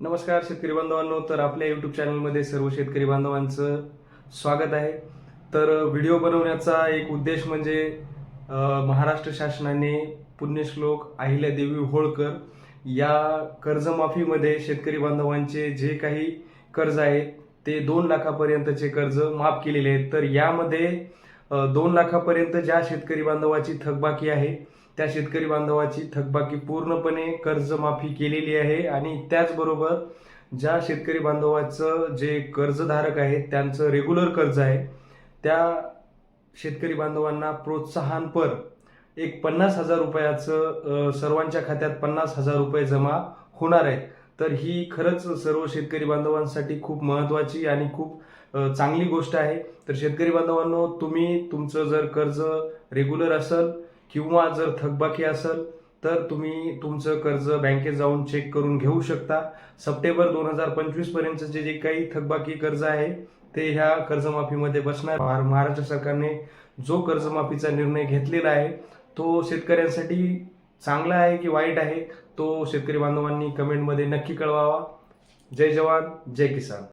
नमस्कार शेतकरी बांधवांनो. तर आपल्या यूट्यूब चॅनलमध्ये सर्व शेतकरी बांधवांचं स्वागत आहे. तर व्हिडिओ बनवण्याचा एक उद्देश म्हणजे महाराष्ट्र शासनाने पुण्यश्लोक अहिल्यादेवी होळकर या कर्जमाफीमध्ये शेतकरी बांधवांचे जे काही कर्ज आहेत ते 2 लाखापर्यंतचे कर्ज माफ केलेले आहेत. तर यामध्ये 2 लाखापर्यंत ज्या शेतकरी बांधवाची थकबाकी आहे त्या शेतकरी बांधवाची थकबाकी पूर्णपणे कर्जमाफी केलेली आहे आणि त्याचबरोबर ज्या शेतकरी बांधवाचं जे कर्जधारक आहेत त्यांचं रेग्युलर कर्ज आहे त्या शेतकरी बांधवांना प्रोत्साहनपर एक 50,000 रुपयाचं सर्वांच्या खात्यात 50,000 रुपये जमा होणार आहेत. तर ही खरंच सर्व शेतकरी बांधवांसाठी खूप महत्त्वाची आणि खूप चांगली गोष्ट आहे. तर शेतकरी बांधवांनो, तुम्ही तुमचं जर कर्ज रेग्युलर असेल किंवा जर थकबाकी असेल तर तुम्ही तुमचं कर्ज बँकेत जाऊन चेक करून घेऊ शकता. सप्टेंबर 2025 पर्यंतचे जे काही थकबाकी कर्ज आहे ते ह्या कर्जमाफीमध्ये बसणार. महाराष्ट्र सरकारने जो कर्जमाफीचा निर्णय घेतलेला आहे तो शेतकऱ्यांसाठी चांगला आहे की वाईट आहे तो शेतकरी बांधवांनी कमेंटमध्ये नक्की कळवावा. जय जवान जय किसान.